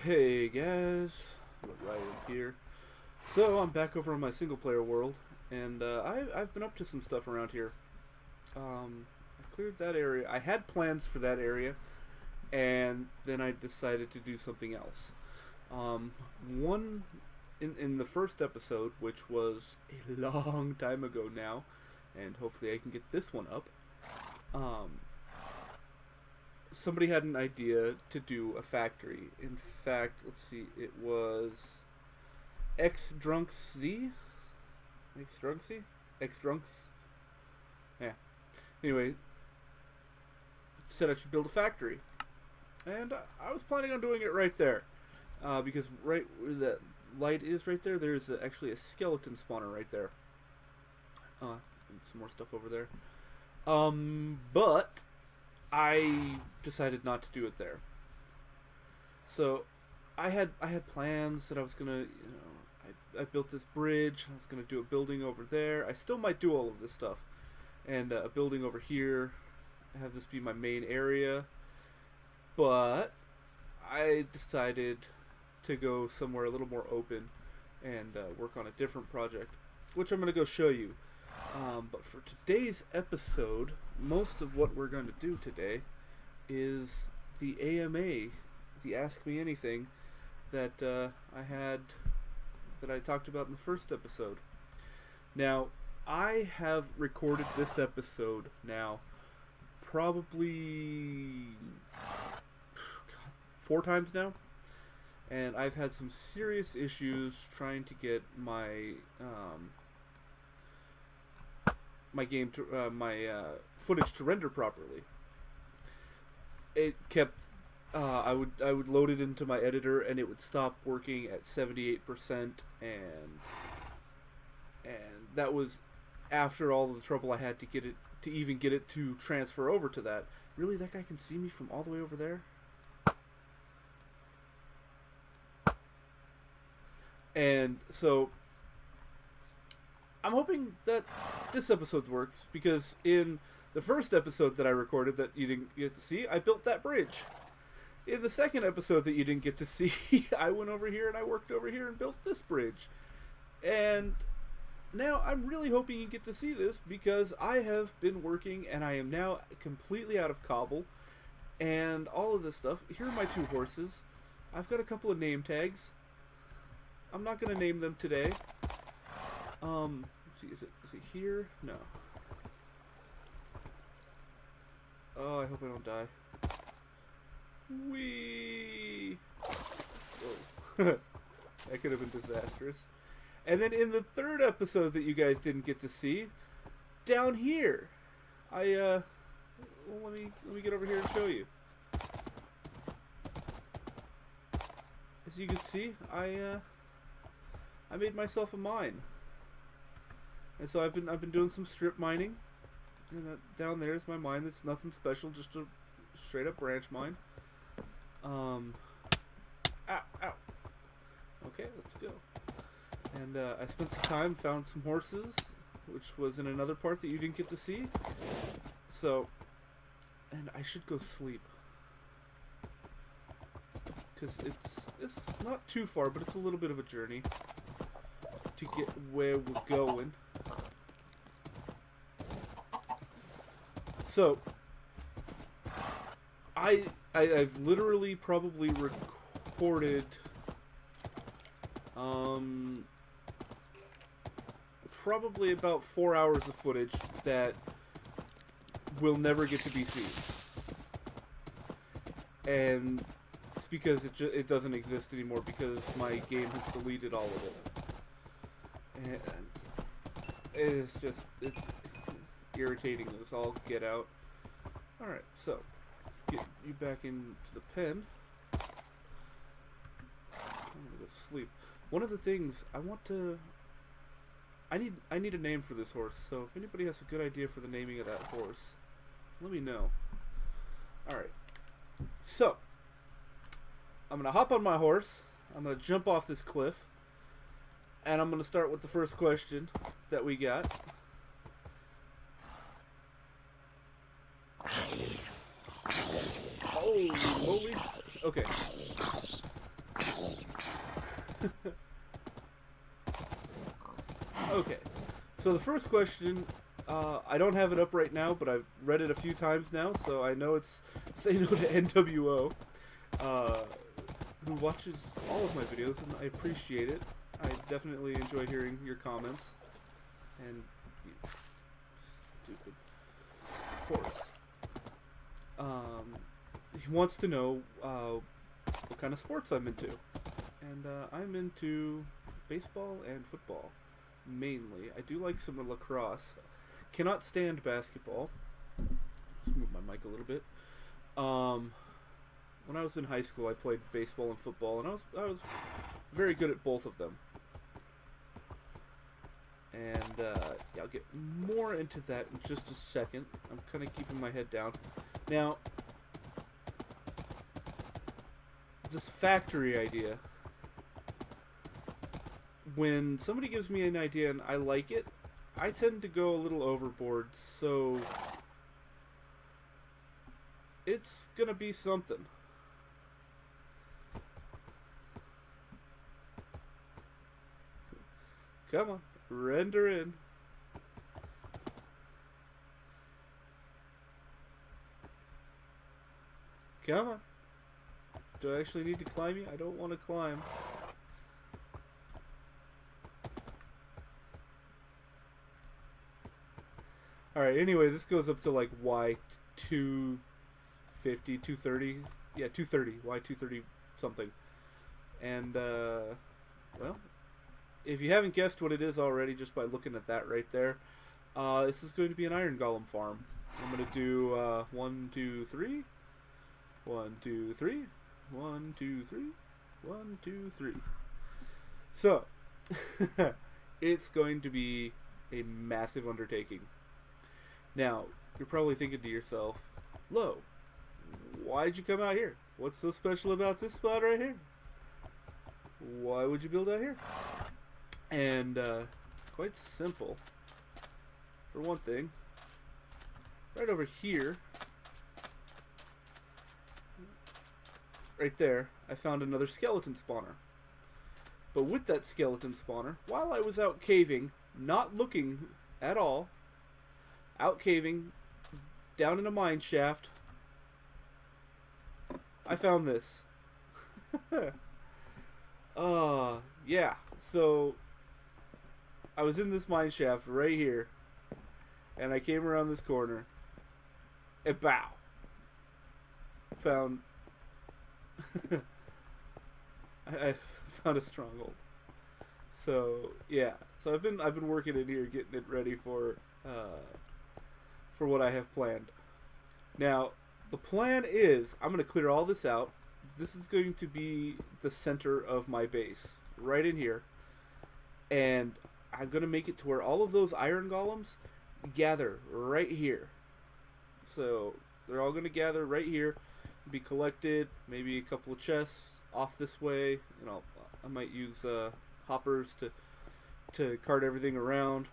Hey guys, Loryen here. So I'm back over on my single player world, and I've been up to some stuff around here. I cleared that area. I had plans for that area, and then I decided to do something else. One in the first episode, which was a long time ago now, and hopefully I can get this one up. Um, Somebody had an idea to do a factory. In fact, let's see, it was X Drunks Z? X Drunks Z? X Drunks? Yeah. Anyway, said I should build a factory. And I was planning on doing it right there. Because right where that light is right there, there's actually a skeleton spawner right there. And some more stuff over there. But I decided not to do it there. So I had plans that I was gonna, I built this bridge. I was gonna do a building over there. I still might do all of this stuff, and a building over here. Have this be my main area, but I decided to go somewhere a little more open and work on a different project, which I'm gonna go show you. But for today's episode, most of what we're going to do today is the AMA, the Ask Me Anything, that I talked about in the first episode. Now, I have recorded this episode now probably 4 times now, and I've had some serious issues trying to get my footage to render properly. It kept I would load it into my editor and it would stop working at 78%, and that was after all of the trouble I had to get it to even get it to transfer over to that. Really, that guy can see me from all the way over there? And so I'm hoping that this episode works, because in the first episode that I recorded that you didn't get to see, I built that bridge. In the second episode that you didn't get to see, I went over here and I worked over here and built this bridge. And now I'm really hoping you get to see this, because I have been working and I am now completely out of cobble and all of this stuff. Here are my 2 horses. I've got a couple of name tags. I'm not going to name them today. Let's see, is it here? No. Oh, I hope I don't die. Whee! Whoa. That could have been disastrous. And then in the third episode that you guys didn't get to see, down here, well, let me get over here and show you. As you can see, I made myself a mine. And so I've been doing some strip mining, and down there is my mine. That's nothing special, just a straight up branch mine. Ow. Okay, let's go. And I spent some time, found some horses, which was in another part that you didn't get to see. So, and I should go sleep, because it's not too far, but it's a little bit of a journey to get where we're going. So, I've literally probably recorded probably about 4 hours of footage that will never get to be seen, and it's because it doesn't exist anymore, because my game has deleted all of it, and it's irritating as all get out. Alright, so get you back into the pen. I'm gonna go sleep. One of the things I need a name for this horse, so if anybody has a good idea for the naming of that horse, let me know. Alright, so I'm gonna hop on my horse, I'm gonna jump off this cliff, and I'm gonna start with the first question that we got. Holy moly. Okay. So the first question, I don't have it up right now, but I've read it a few times now, so I know it's Say No to NWO, who watches all of my videos, and I appreciate it. I definitely enjoy hearing your comments. And you stupid horse. He wants to know what kind of sports I'm into. And I'm into baseball and football, mainly. I do like some lacrosse. Cannot stand basketball. Just move my mic a little bit. When I was in high school, I played baseball and football, and I was very good at both of them. And yeah, I'll get more into that in just a second. I'm kind of keeping my head down. Now, this factory idea. When somebody gives me an idea and I like it, I tend to go a little overboard, so it's gonna be something. Come on, render in. Come on. Do I actually need to climb you? I don't want to climb. Alright, anyway, this goes up to like Y250, 230. Yeah, 230. Y230 something. And, well, if you haven't guessed what it is already just by looking at that right there, this is going to be an iron golem farm. I'm going to do 1, 2, 3. 1, 2, 3. 1, 2, 3. 1, 2, 3. So, it's going to be a massive undertaking. Now, you're probably thinking to yourself, Lo, why'd you come out here? What's so special about this spot right here? Why would you build out here? And, quite simple. For one thing, right over here, right there, I found another skeleton spawner. But with that skeleton spawner, while I was out caving, not looking at all, out caving, down in a mine shaft, I found this. Yeah, so I was in this mine shaft right here, and I came around this corner, and bow, found I found a stronghold. So yeah, so I've been working in here, getting it ready for what I have planned. Now, the plan is I'm going to clear all this out. This is going to be the center of my base, right in here. And I'm going to make it to where all of those iron golems gather right here. So they're all going to gather right here, be collected, maybe a couple of chests off this way. You know, I might use hoppers to cart everything around.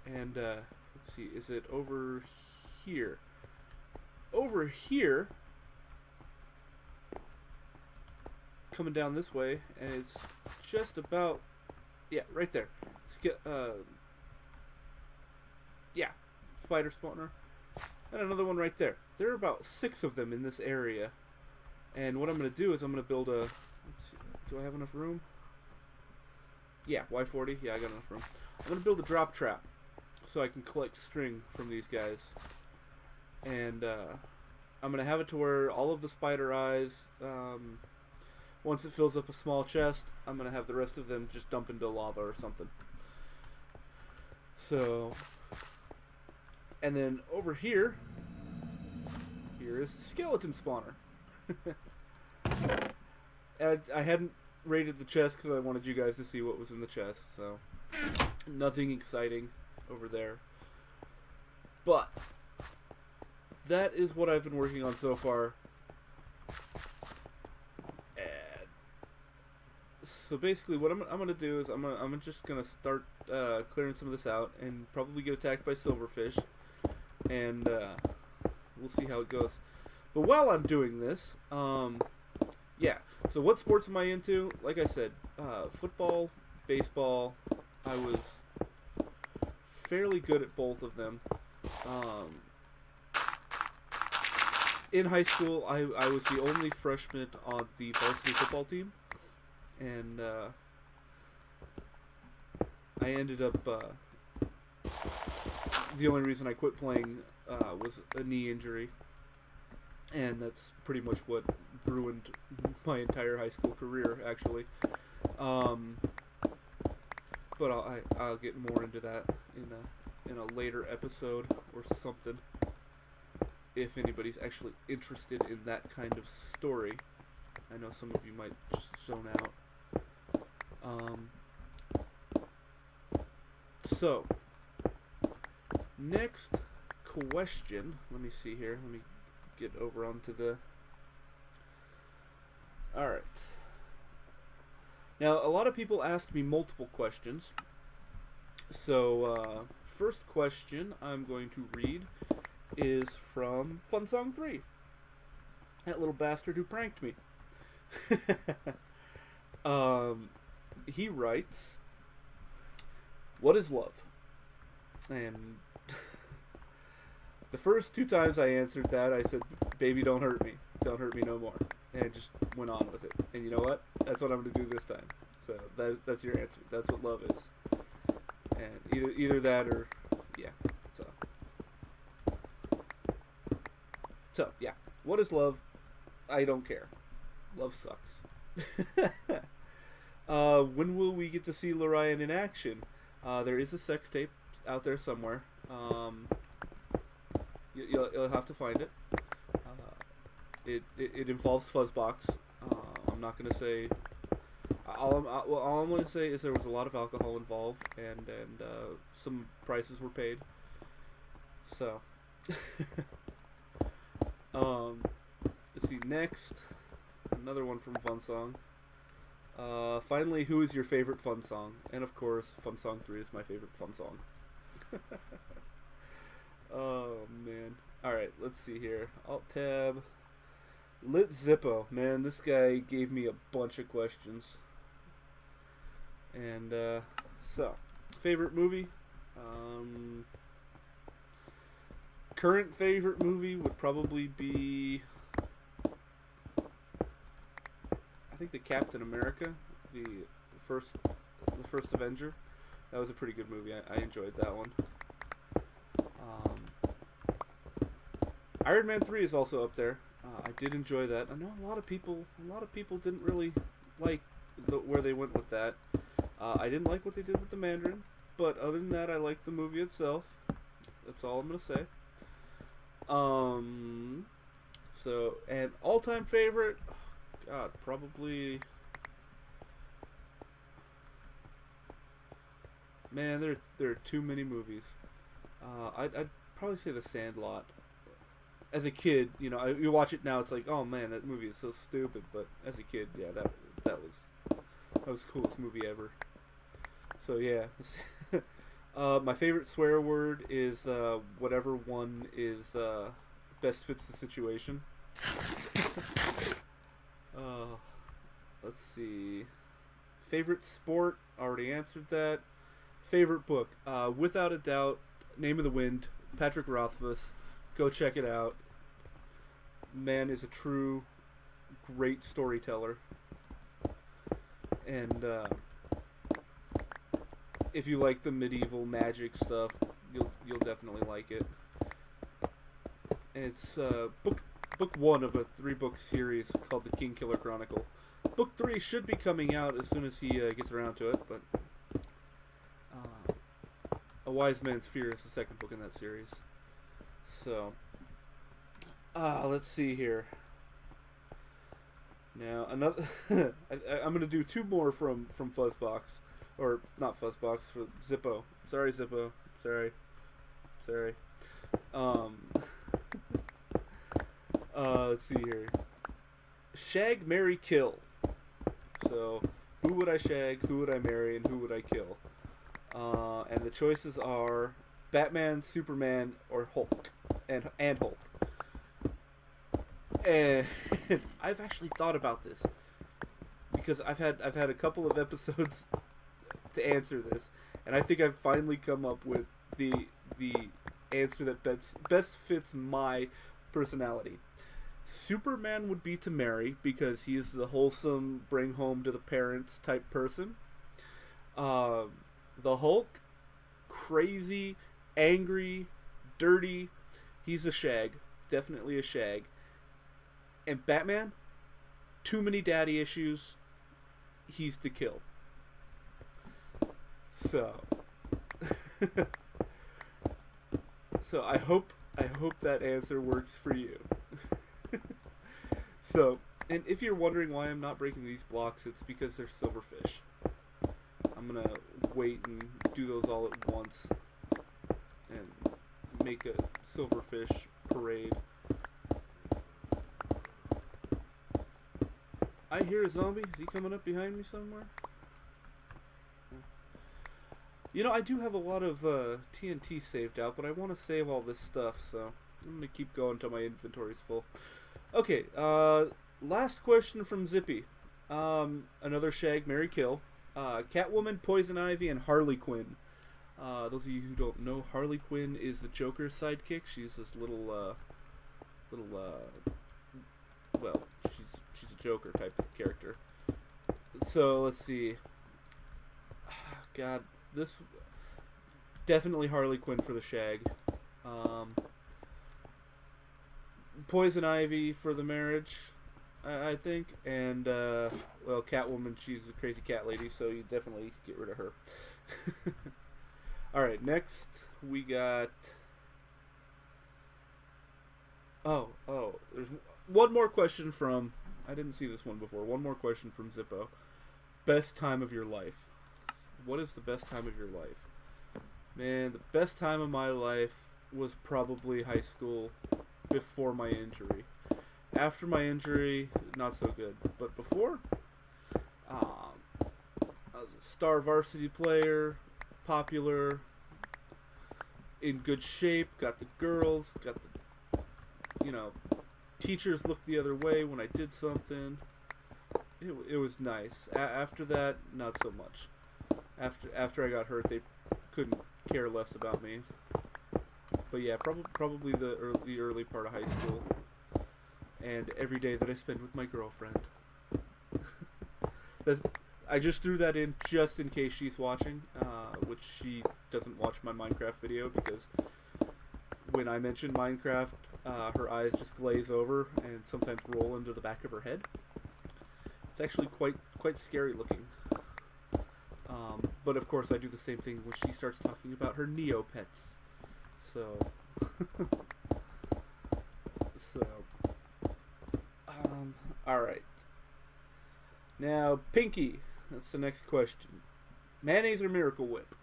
And let's see, is it over here? Over here, coming down this way, and it's just about, yeah, right there. Yeah, spider spawner, and another one right there. There are about 6 of them in this area, and what I'm going to do is I'm going to build a, let's see, do I have enough room? Yeah, Y40, yeah, I got enough room. I'm going to build a drop trap, so I can collect string from these guys. And I'm going to have it to where all of the spider eyes, once it fills up a small chest, I'm going to have the rest of them just dump into lava or something. So, and then over here, here is the skeleton spawner. I hadn't raided the chest because I wanted you guys to see what was in the chest, so nothing exciting over there. But that is what I've been working on so far. And so basically what I'm going to do is I'm just going to start clearing some of this out and probably get attacked by silverfish. And we'll see how it goes. But while I'm doing this, yeah, so what sports am I into? Like I said, football, baseball. I was fairly good at both of them. In high school, I was the only freshman on the varsity football team, and I ended up the only reason I quit playing was a knee injury, and that's pretty much what ruined my entire high school career, actually. But I'll get more into that in a later episode or something, if anybody's actually interested in that kind of story. I know some of you might just zone out. So, next question. Let me see here. Let me get over onto the... Alright. Now, a lot of people asked me multiple questions. So, first question I'm going to read is from Fun Song 3. That little bastard who pranked me. He writes, "What is love?" And the first 2 times I answered that, I said, "Baby, don't hurt me. Don't hurt me no more." And just went on with it. And you know what? That's what I'm going to do this time. So that's your answer. That's what love is. And either that or, yeah. So yeah. What is love? I don't care. Love sucks. When will we get to see Loryen in action? There is a sex tape out there somewhere. You'll have to find it. It involves Fuzzbox. I'm not gonna say. All I'm gonna say is there was a lot of alcohol involved, and some prices were paid. So, let's see next. Another one from Fun Song. Finally, who is your favorite Fun Song? And of course, Fun Song 3 is my favorite Fun Song. Oh man. Alright, let's see here. Alt tab. Lit Zippo. Man, this guy gave me a bunch of questions. And, so. Favorite movie? Current favorite movie would probably be... I think the Captain America. The first Avenger. That was a pretty good movie. I enjoyed that one. Iron Man 3 is also up there. I did enjoy that. I know a lot of people didn't really like where they went with that. I didn't like what they did with the Mandarin, but other than that, I liked the movie itself. That's all I'm gonna say. So, and all-time favorite, oh, God, probably. Man, there are too many movies. I'd probably say The Sandlot. As a kid, you know, you watch it now, it's like, oh man, that movie is so stupid. But as a kid, yeah, that was the coolest movie ever. So yeah, my favorite swear word is whatever one is best fits the situation. Let's see. Favorite sport, already answered that. Favorite book, without a doubt, Name of the Wind, Patrick Rothfuss. Go check it out. Man is a true great storyteller. And if you like the medieval magic stuff, you'll definitely like it. And it's book 1 of a 3-book series called The King Killer Chronicle. Book 3 should be coming out as soon as he gets around to it, but A Wise Man's Fear is the second book in that series. So, let's see here. Now, another... I'm going to do 2 more from Fuzzbox. Or, not Fuzzbox, for Zippo. Sorry, Zippo. Sorry. Let's see here. Shag, marry, kill. So, who would I shag, who would I marry, and who would I kill? And the choices are Batman, Superman, or Hulk. And Hulk. And I've actually thought about this because I've had a couple of episodes to answer this, and I think I've finally come up with the answer that best fits my personality. Superman would be to marry because he is the wholesome, bring home to the parents type person. The Hulk, crazy, angry, dirty. He's a shag, definitely a shag. And Batman, too many daddy issues. He's to kill. So, so I hope that answer works for you. So, and if you're wondering why I'm not breaking these blocks, it's because they're silverfish. I'm gonna wait and do those all at once and make a silverfish parade. I hear a zombie. Is he coming up behind me somewhere? You know, I do have a lot of TNT saved out, but I want to save all this stuff, so I'm going to keep going until my inventory's full. Okay, last question from Zippy. Another shag, marry, kill. Catwoman, Poison Ivy, and Harley Quinn. Those of you who don't know, Harley Quinn is the Joker's sidekick. She's this little, well, she's a Joker type of character. So, let's see. God, this definitely Harley Quinn for the shag. Poison Ivy for the marriage, I think, and well, Catwoman, she's a crazy cat lady, so you definitely get rid of her. All right, next we got. Oh, there's one more question from. I didn't see this one before. One more question from Zippo. Best time of your life. What is the best time of your life? Man, the best time of my life was probably high school before my injury. After my injury, not so good. But before, I was a star varsity player, popular, in good shape, got the girls, got the, teachers looked the other way when I did something. It was nice. After that, not so much. After I got hurt, they couldn't care less about me. But yeah, probably the early part of high school, and every day that I spend with my girlfriend. I just threw that in just in case she's watching, which she doesn't watch my Minecraft video because when I mention Minecraft, her eyes just glaze over and sometimes roll into the back of her head. It's actually quite scary looking. But of course I do the same thing when she starts talking about her Neopets. So, alright. Now, Pinky, that's the next question. Mayonnaise or Miracle Whip?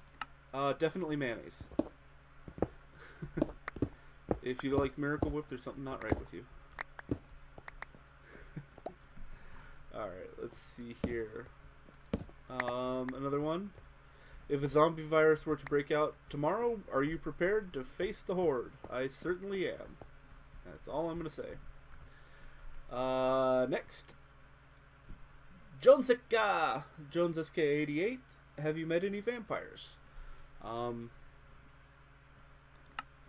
Definitely mayonnaise. If you like Miracle Whip, there's something not right with you. Alright, let's see here. Another one. If a zombie virus were to break out tomorrow, are you prepared to face the horde? I certainly am. That's all I'm going to say. Next. Jonesika! Jones SK88. Have you met any vampires?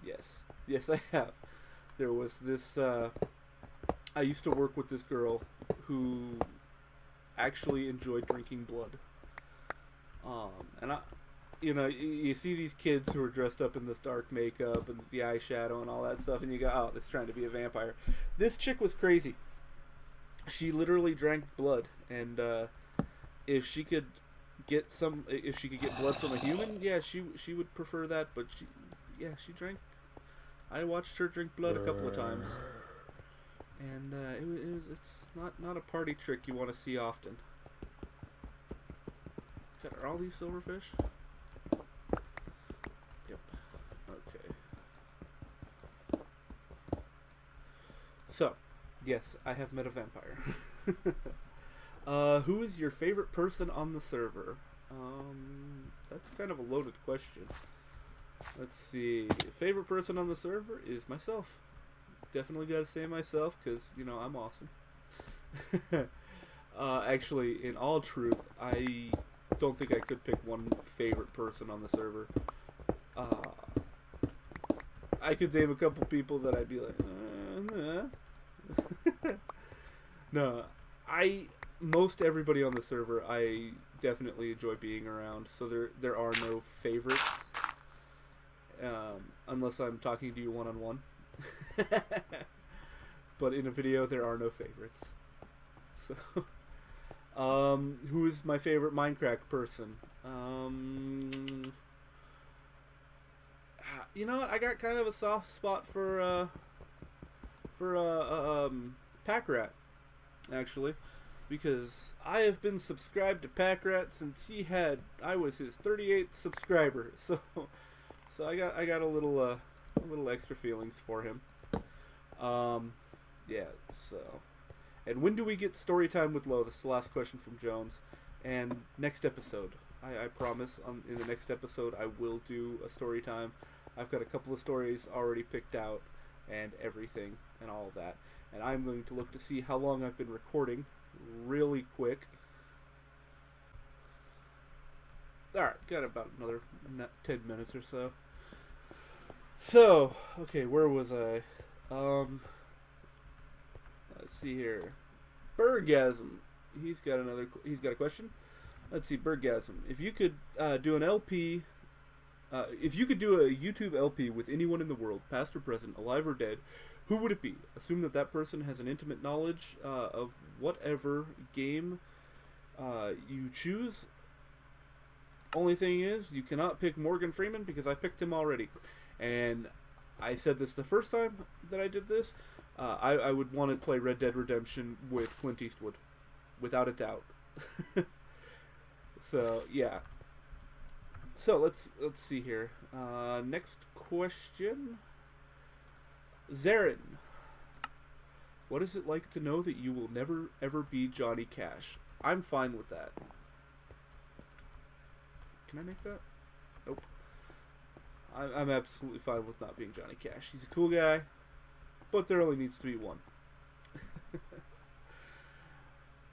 Yes. Yes, I have. There was this, I used to work with this girl who actually enjoyed drinking blood. And you see these kids who are dressed up in this dark makeup and the eyeshadow and all that stuff, and you go, oh, this is trying to be a vampire. This chick was crazy. She literally drank blood, and if she could get blood from a human, yeah, she would prefer that. But she drank. I watched her drink blood a couple of times, and it's not a party trick you want to see often. God, are all these silverfish? Yep. Okay. So, yes, I have met a vampire. Who is your favorite person on the server? That's kind of a loaded question. Let's see. Favorite person on the server is myself. Definitely gotta say myself, because, I'm awesome. Actually, in all truth, I don't think I could pick one favorite person on the server. I could name a couple people that I'd be like, no, most everybody on the server I definitely enjoy being around. So there are no favorites, unless I'm talking to you one on one. But in a video, there are no favorites. So, who is my favorite Minecraft person? You know what? I got kind of a soft spot for Packrat, actually, because I have been subscribed to Packrat since I was his 38th subscriber. So I got a little extra feelings for him. Yeah. So, and when do we get story time with Lo? This is the last question from Jones. And next episode, I promise. In the next episode, I will do a story time. I've got a couple of stories already picked out, and everything, and all of that. And I'm going to look to see how long I've been recording, really quick. Alright, got about another 10 minutes or so. So, okay, where was I? Let's see here. Bergasm. He's got a question. Let's see, Bergasm. If you could do an LP, if you could do a YouTube LP with anyone in the world, past or present, alive or dead, who would it be? Assume that person has an intimate knowledge of whatever game you choose. Only thing is, you cannot pick Morgan Freeman because I picked him already. And I said this the first time that I did this. I would want to play Red Dead Redemption with Clint Eastwood, without a doubt. So yeah. So let's see here. Next question. Zarin. What is it like to know that you will never ever be Johnny Cash? I'm fine with that. Can I make that? Nope. I'm absolutely fine with not being Johnny Cash. He's a cool guy, but there only needs to be one.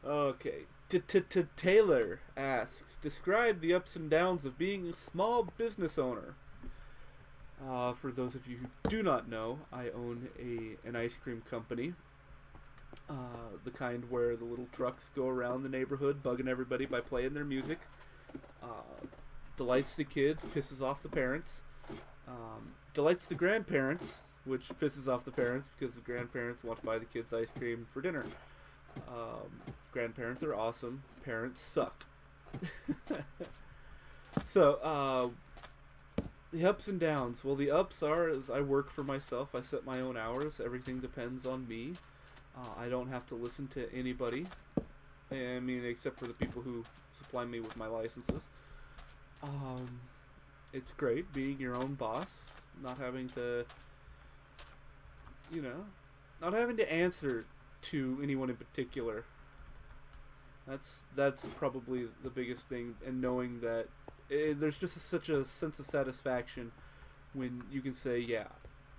Okay. Taylor asks, describe the ups and downs of being a small business owner. For those of you who do not know, I own an ice cream company. The kind where the little trucks go around the neighborhood bugging everybody by playing their music. Delights the kids, pisses off the parents. Delights the grandparents, which pisses off the parents because the grandparents want to buy the kids ice cream for dinner. Grandparents are awesome. Parents suck. So, the ups and downs. Well, the ups are is I work for myself. I set my own hours. Everything depends on me. I don't have to listen to anybody. I mean, except for the people who supply me with my licenses. It's great being your own boss. Not having to, not having to answer to anyone in particular. That's probably the biggest thing, and knowing that there's just such a sense of satisfaction when you can say, yeah,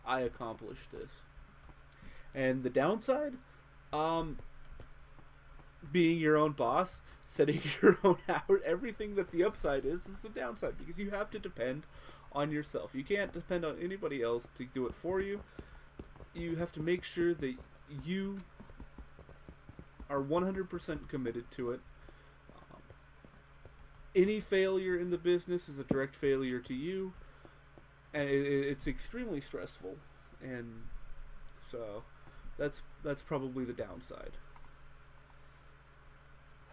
I accomplished this. And the downside, being your own boss, setting your own hours, everything that the upside is the downside, because you have to depend on yourself. You can't depend on anybody else to do it for you. You have to make sure that you are 100% committed to it. Any failure in the business is a direct failure to you, and it's extremely stressful, and so that's probably the downside.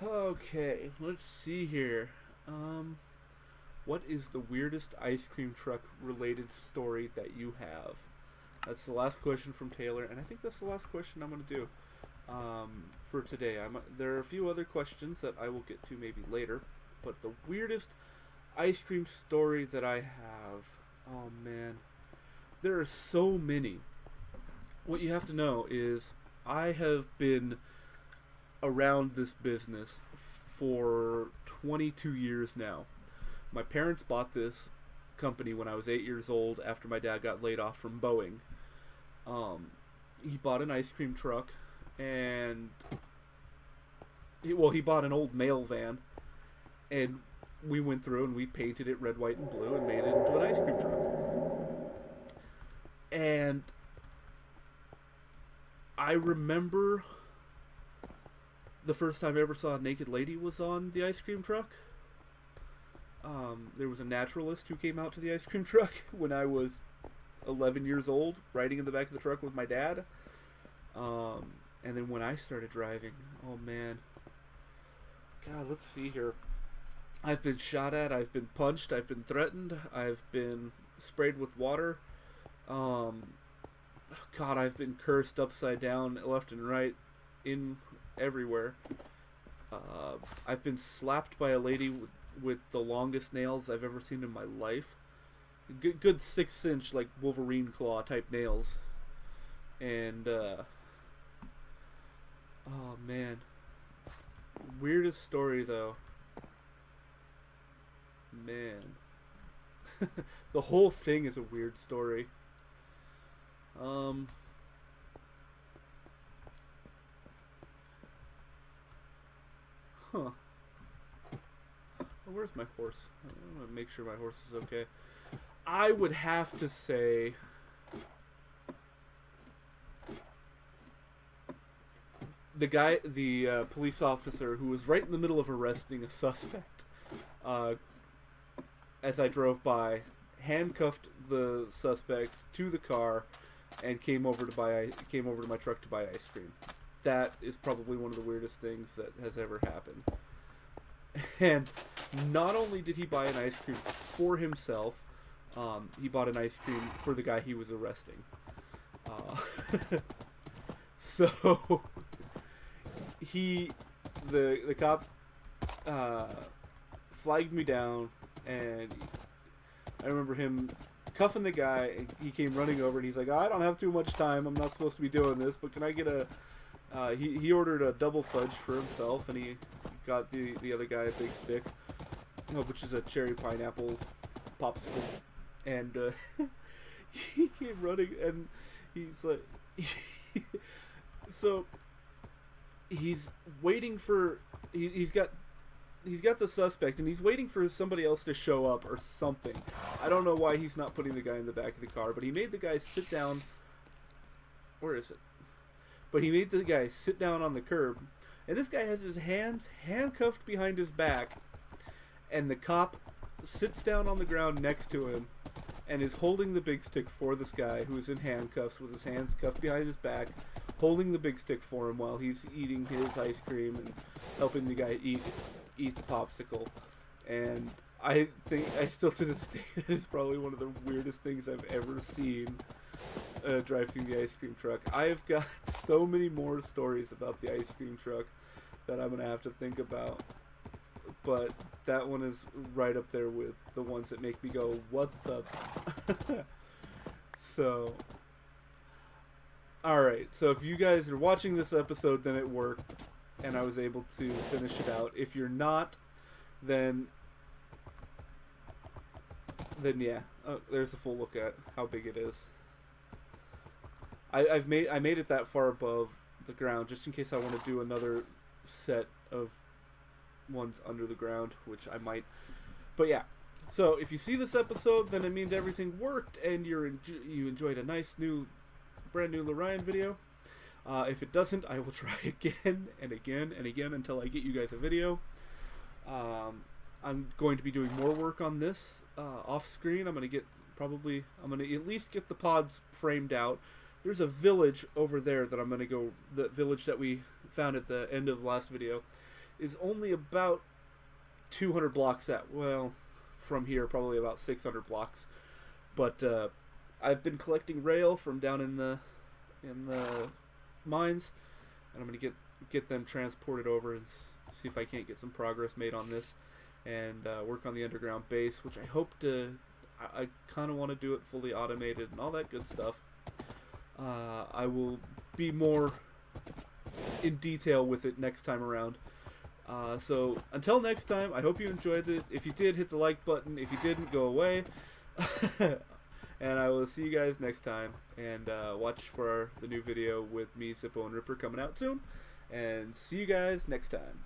Okay, let's see here. What is the weirdest ice cream truck related story that you have? That's the last question from Taylor, and I think that's the last question I'm going to do for today. There are a few other questions that I will get to maybe later, but the weirdest ice cream story that I have, oh man, there are so many. What you have to know is I have been around this business for 22 years now. My parents bought this company when I was 8 years old after my dad got laid off from Boeing. He bought an ice cream truck, and he bought an old mail van, and we went through and we painted it red, white, and blue and made it into an ice cream truck. And I remember the first time I ever saw a naked lady was on the ice cream truck. There was a naturalist who came out to the ice cream truck when I was 11 years old, riding in the back of the truck with my dad. And then when I started driving, oh man. God, let's see here. I've been shot at, I've been punched, I've been threatened, I've been sprayed with water. God, I've been cursed upside down, left and right, in everywhere. I've been slapped by a lady with the longest nails I've ever seen in my life. Good 6-inch, like Wolverine claw type nails. And oh man, weirdest story though. Man, the whole thing is a weird story. Huh. Where's my horse? I want to make sure my horse is okay. I would have to say the police officer who was right in the middle of arresting a suspect, as I drove by, handcuffed the suspect to the car and came over to my truck to buy ice cream. That is probably one of the weirdest things that has ever happened. And not only did he buy an ice cream for himself, he bought an ice cream for the guy he was arresting. So the cop flagged me down, and I remember him cuffing the guy, and he came running over, and he's like, I don't have too much time, I'm not supposed to be doing this, but can I get a... he ordered a double fudge for himself, and he got the other guy a big stick, which is a cherry pineapple popsicle, and he came running, and he's like... so he's waiting for... He's got the suspect, and he's waiting for somebody else to show up or something. I don't know why he's not putting the guy in the back of the car, but he made the guy sit down. Where is it? But he made the guy sit down on the curb, and this guy has his hands handcuffed behind his back, and the cop sits down on the ground next to him and is holding the big stick for this guy who is in handcuffs with his hands cuffed behind his back, holding the big stick for him while he's eating his ice cream and helping the guy eat the popsicle. And I think, I still to this day, that is probably one of the weirdest things I've ever seen driving the ice cream truck. I have got so many more stories about the ice cream truck that I'm going to have to think about. But that one is right up there with the ones that make me go, what the... So... Alright, so if you guys are watching this episode, then it worked, and I was able to finish it out. If you're not, then yeah. Oh, there's a full look at how big it is. I made it that far above the ground, just in case I want to do another set of ones under the ground, which I might. But yeah, so if you see this episode, then it means everything worked, and you enjoyed a nice brand new Loryen video. If it doesn't, I will try again and again and again until I get you guys a video. I'm going to be doing more work on this off screen. I'm going to at least get the pods framed out. There's a village over there that I'm going to go. The village that we found at the end of the last video is only about 200 blocks from here, probably about 600 blocks. But I've been collecting rail from down in the mines, and I'm gonna get them transported over and see if I can't get some progress made on this, and work on the underground base, which I hope to. I kind of want to do it fully automated and all that good stuff. I will be more in detail with it next time around. So until next time, I hope you enjoyed it. If you did, hit the like button. If you didn't, go away. And I will see you guys next time. And watch for the new video with me, Zippo, and Ripper coming out soon. And see you guys next time.